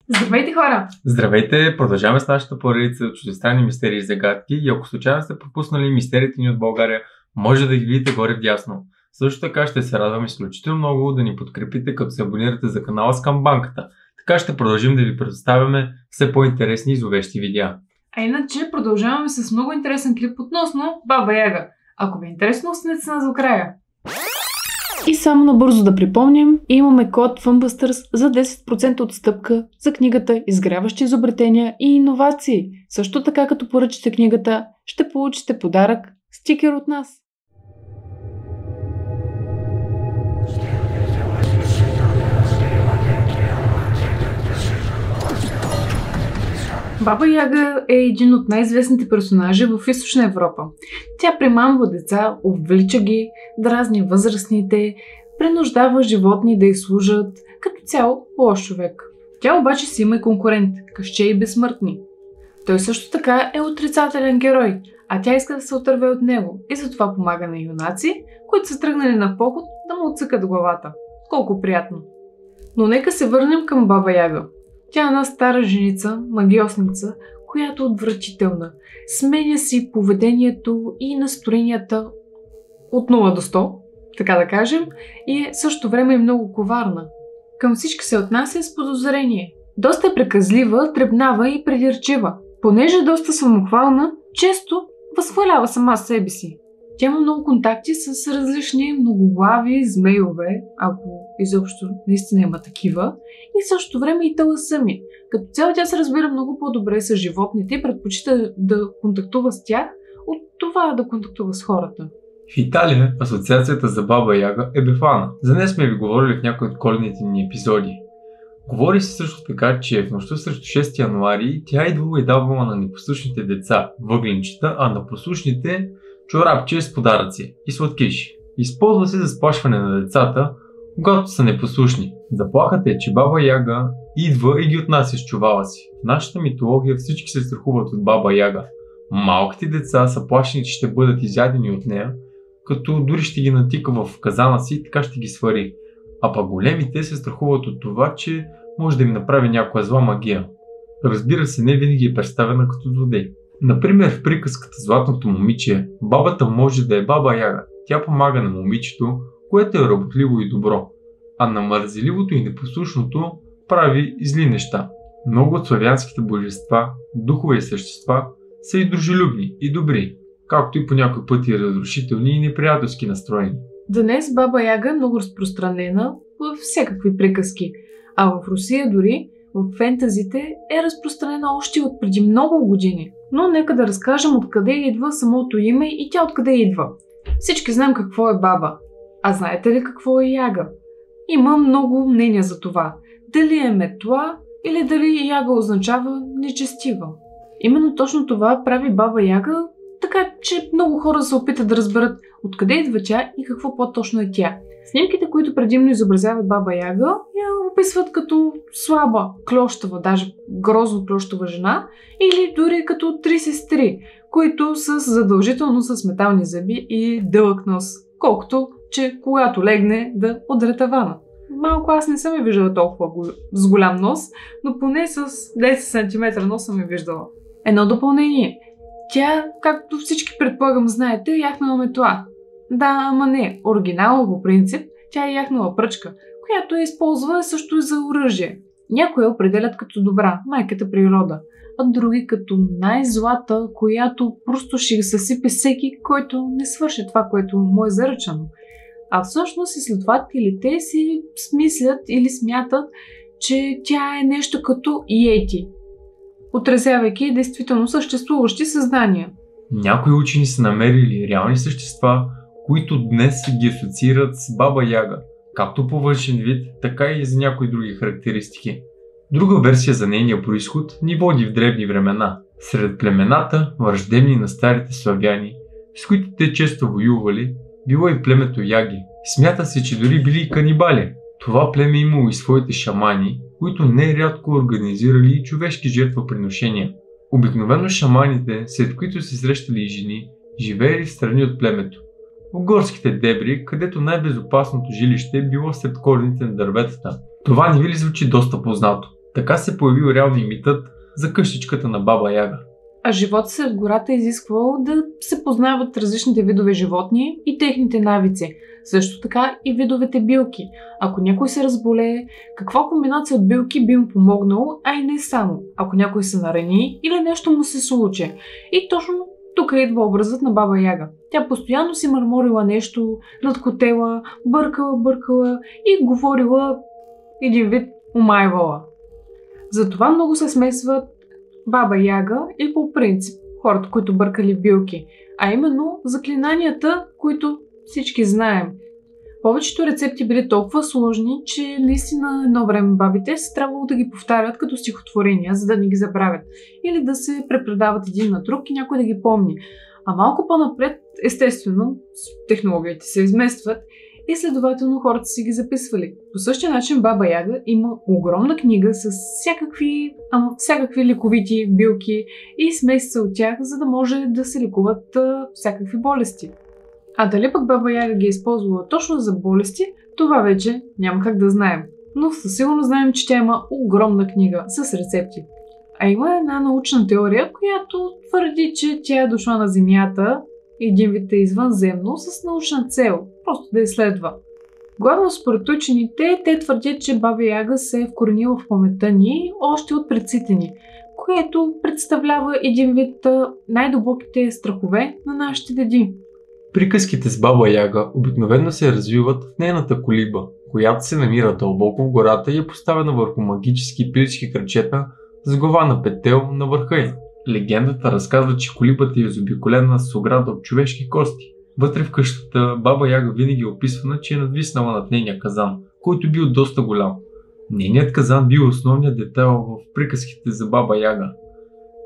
Здравейте, хора! Здравейте! Продължаваме с нашата поредица от чуждестранни мистерии и загадки и ако случайно сте пропуснали мистериите ни от България, може да ги видите горе вдясно. Също така ще се радвам изключително много да ни подкрепите, като се абонирате за канала с камбанката. Така ще продължим да ви предоставяме все по-интересни и зловещи видеа. А иначе продължаваме с много интересен клип относно Баба Яга. Ако ви е интересно, останете с нас до края. И само набързо да припомним, имаме код Funbusters за 10% отстъпка за книгата Изгряващи изобретения и иновации. Също така, като поръчате книгата, ще получите подарък – стикер от нас. Баба Яга е един от най-известните персонажи в Източна Европа. Тя примамва деца, увлича ги, дразни възрастните, принуждава животни да й служат, като цяло лош човек. Тя обаче си има и конкурент – Късче и Безсмъртни. Той също така е отрицателен герой, а тя иска да се отърве от него и затова помага на юнаци, които са тръгнали на поход да му отсъкат главата. Колко приятно! Но нека се върнем към Баба Яга. Тя е една стара женица, магиосница, която е отвратителна. Сменя си поведението и настроенията от 0 до 100, така да кажем, и е също време и много коварна. Към всички се отнася с подозрение. Доста е преказлива, дребнава и придирчива. Понеже е доста самохвална, често възхвалява сама себе си. Тя има много контакти с различни многоглави змейове, ако изобщо наистина има такива, и в същото време и таласъми. Като цяло тя се разбира много по-добре с животните и предпочита да контактува с тях, от това да контактува с хората. В Италия асоциацията за Баба Яга е Бефана. За нея сме ви говорили в някои от коледните ни епизоди. Говори се също така, че в нощта срещу 6 януари тя идвала и давала на непослушните деца въгленчета, а на послушните чорапче с подаръци и сладкиши. Използва се за сплашване на децата, когато са непослушни. Заплахата е, че Баба Яга идва и ги отнася с чувала си. В нашата митология всички се страхуват от Баба Яга. Малките деца са плашени, че ще бъдат изядени от нея, като дори ще ги натика в казана си и така ще ги свари. А пък големите се страхуват от това, че може да им направи някоя зла магия. Разбира се, не винаги е представена като злодей. Например, в приказката Златното момиче, бабата може да е Баба Яга. Тя помага на момичето, което е работливо и добро, а на мързеливото и непослушното прави зли неща. Много от славянските божества, духове и същества са и дружелюбни и добри, както и по някой пъти разрушителни и неприятелски настроени. Днес Баба Яга е много разпространена във всякакви приказки, а в Русия дори в фентазите е разпространена още от преди много години. Но нека да разкажем откъде идва самото име и тя откъде идва. Всички знаем какво е баба. А знаете ли какво е яга? Има много мнения за това. Дали е метла или дали яга означава нечестива. Именно точно това прави Баба Яга, така че много хора се опитат да разберат откъде идва тя и какво по-точно е тя. Снимките, които предимно изобразяват Баба Яга, я описват като слаба, клощава, даже грозно клощава жена, или дори като 3 сестри, които са задължително с метални зъби и дълъг нос, колкото че когато легне да удря тавана. Малко аз не съм я виждала толкова с голям нос, но поне с 10 см нос съм я виждала. Едно допълнение. Тя, както всички предполагам знаете, е яхнала метла. Да, ама не. Оригинално по принцип, тя е яхнала пръчка, която я използва също и за оръжие. Някои я определят като добра, майката природа, а други като най-злата, която просто ще съсипе всеки, който не свърши това, което му е заръчано. А всъщност изследователите си смислят или смятат, че тя е нещо като йети, отразявайки действително съществуващи създания. Някои учени са намерили реални същества, които днес ги асоциират с Баба Яга, както по външен вид, така и за някои други характеристики. Друга версия за нейния произход ни води в древни времена, сред племената, враждебни на старите славяни, с които те често воювали, било и племето Яги. Смята се, че дори били и канибали. Това племе имало и своите шамани, които нерядко организирали и човешки жертвоприношения. Обикновено шаманите, след които се срещали и жени, живеели в страни от племето. В горските дебри, където най-безопасното жилище е било сред корените на дърветата. Това не ви ли звучи доста познато? Така се появил реално и митът за къщичката на Баба Яга. А животът сред гората е изисквал да се познават различните видове животни и техните навици. Също така и видовете билки. Ако някой се разболее, каква комбинация от билки би му помогнало, а и не само. Ако някой се нарани или нещо му се случи. И точно тук идва образът на Баба Яга. Тя постоянно си мърморила нещо, надкотела, бъркала и говорила един вид омайвала. Затова много се смесват Баба Яга и по принцип хората, които бъркали билки, а именно заклинанията, които всички знаем. Повечето рецепти били толкова сложни, че наистина едно време бабите се трябвало да ги повтарят като стихотворения, за да не ги забравят. Или да се препредават един на друг и някой да ги помни. А малко по-напред, естествено, технологиите се изместват и следователно хората си ги записвали. По същия начин Баба Яга има огромна книга с всякакви лековити билки и смесица от тях, за да може да се лекуват всякакви болести. А дали пък Баба Яга ги е използвала точно за болести, това вече няма как да знаем. Но със сигурност знаем, че тя има огромна книга с рецепти. А има една научна теория, която твърди, че тя е дошла на Земята, един вид е извънземно, с научна цел, просто да изследва. Главно според учените, те твърдят, че Баба Яга се е вкоренила в паметта ни още от предците ни, което представлява един вид най-дълбоките страхове на нашите деди. Приказките с Баба Яга обикновено се развиват в нейната колиба, която се намира дълбоко в гората и е поставена върху магически пилички кръчета с глава на петел на върха й. Легендата разказва, че колибата е заобиколена с ограда от човешки кости. Вътре в къщата Баба Яга винаги е описвана, че е надвиснала над нейния казан, който бил доста голям. Нейният казан бил основният детайл в приказките за Баба Яга,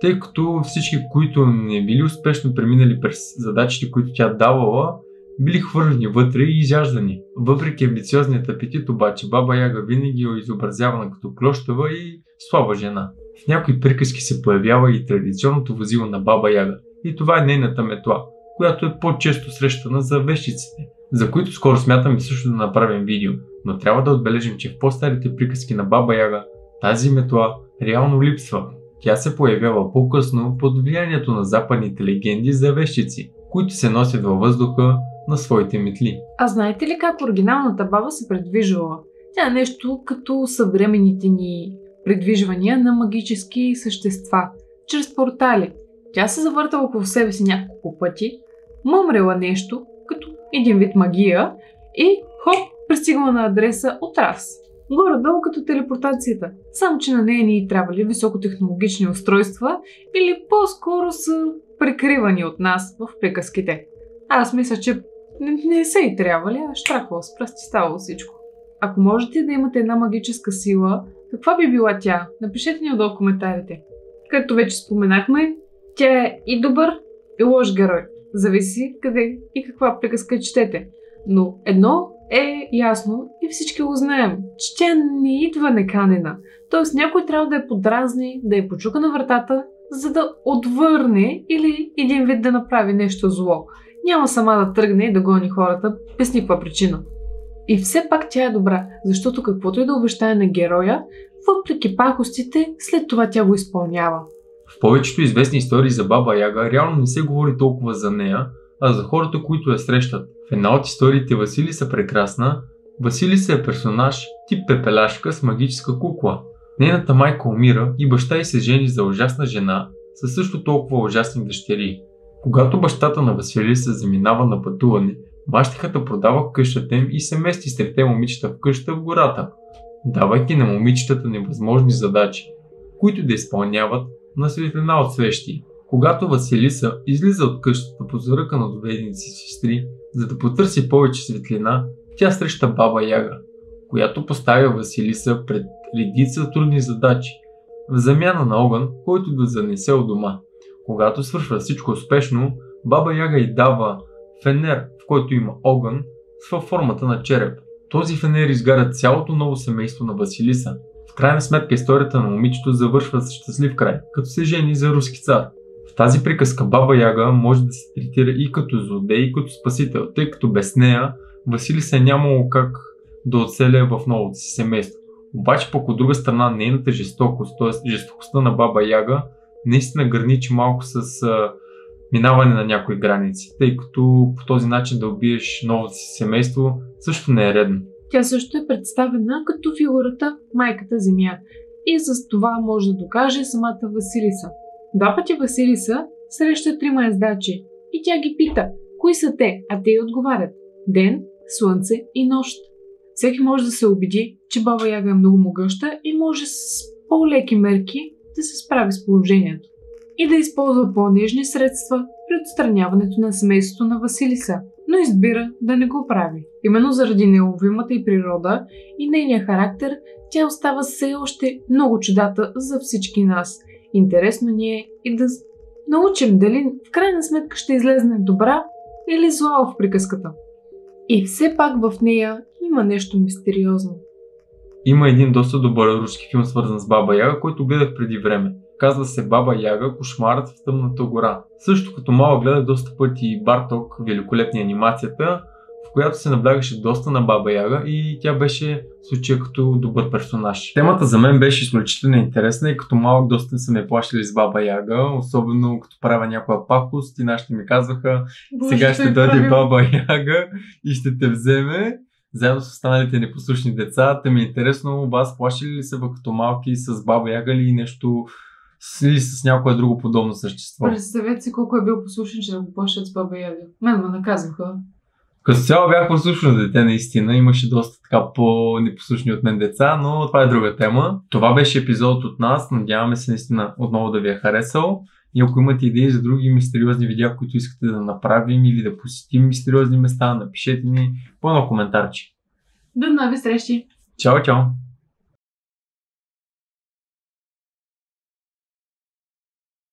тъй като всички, които не били успешно преминали през задачите, които тя давала, били хвърлени вътре и изяждани. Въпреки амбициозният апетит обаче, Баба Яга винаги е изобразявана като клощава и слаба жена. В някои приказки се появява и традиционното возило на Баба Яга, и това е нейната метла, която е по-често срещана за вещиците, за които скоро смятаме също да направим видео, но трябва да отбележим, че в по-старите приказки на Баба Яга тази метла реално липсва. Тя се появява по-късно под влиянието на западните легенди за вещици, които се носят във въздуха на своите метли. А знаете ли как оригиналната баба се предвижвала? Тя е нещо като съвременните ни предвижвания на магически същества, чрез портали. Тя се завъртала около себе си няколко пъти, мъмрела нещо, като един вид магия и хоп, пристигала на адреса от раз. Горе-долу като телепортацията, само че на нея ни трябвали високотехнологични устройства или по-скоро са прикривани от нас в приказките. Аз мисля, че не са и трябвали, а штраквала с пръсти ставало всичко. Ако можете да имате една магическа сила, каква би била тя? Напишете ни отдолу в коментарите. Както вече споменахме, тя е и добър, и лош герой. Зависи къде и каква приказка четете. Но едно е ясно и всички го знаем, че тя не идва неканена. Тоест някой трябва да я подразни, да я почука на вратата, за да отвърне или един вид да направи нещо зло. Няма сама да тръгне и да гони хората без никаква причина. И все пак тя е добра, защото каквото и да обещае на героя, въпреки пакостите, след това тя го изпълнява. В повечето известни истории за Баба Яга реално не се говори толкова за нея, а за хората, които я срещат. В една от историите Василиса Прекрасна, Василиса е персонаж тип пепелашка с магическа кукла. Нейната майка умира и баща й се жени за ужасна жена със също толкова ужасни дъщери. Когато бащата на Василиса заминава на пътуване, мащехата продава къщата им и се мести с трите момичета в къща в гората, давайки на момичетата невъзможни задачи, които да изпълняват на светлина от свещи. Когато Василиса излиза от къщата по заръка на доведените си сестри, за да потърси повече светлина, тя среща Баба Яга, която поставя Василиса пред редица трудни задачи, в замяна на огън, който да занесе от дома. Когато свършва всичко успешно, Баба Яга й дава фенер, в който има огън, във формата на череп. Този фенер изгаря цялото ново семейство на Василиса. В крайна сметка историята на момичето завършва с щастлив край, като се жени за руски цар. В тази приказка Баба Яга може да се третира и като злодей, и като спасител, тъй като без нея Василиса нямало как да оцеля в новото си семейство. Обаче пък от друга страна нейната жестокост, т.е. жестокостта на Баба Яга, наистина граничи малко с минаване на някои граници, тъй като по този начин да убиеш новото си семейство също не е редно. Тя също е представена като фигурата майката Земя и с това може да докаже самата Василиса. Два пъти Василиса среща 3 ездачи и тя ги пита кои са те, а те й отговарят ден, слънце и нощ. Всеки може да се убеди, че Баба Яга е много могъща и може с по-леки мерки да се справи с положението и да използва по-нежни средства при отстраняването на семейството на Василиса, но избира да не го прави. Именно заради неуловимата й природа и нейния характер, тя остава все още много чудата за всички нас. Интересно ни е и да научим дали в крайна сметка ще излезне добра или зла в приказката. И все пак в нея има нещо мистериозно. Има един доста добър руски филм, свързан с Баба Яга, който гледах преди време. Казва се Баба Яга, кошмарът в тъмната гора. Също като малък гледах доста пъти Барток, великолепни анимацията, в която се наблягаше доста на Баба Яга и тя беше в случая като добър персонаж. Темата за мен беше изключително интересна и като малък доста са ме плашили с Баба Яга, особено като правя някоя пакост и нашите ми казваха сега ще дойде Баба Яга и ще те вземе. Заедно с останалите непослушни деца. Те ми е интересно, вас плашили ли се като малки с Баба Яга или нещо или с някое друго подобно същество? Представете си колко е бил послушен, че да го плашат с Баба Яга. Мен ме наказаха. Като цяло бях послушно дете, наистина. Имаше доста така по-непослушни от мен деца, но това е друга тема. Това беше епизод от нас. Надяваме се наистина отново да ви е харесал. И ако имате идеи за други мистериозни видеа, които искате да направим или да посетим мистериозни места, напишете ни по едно коментарче. До нови срещи! Чао, чао!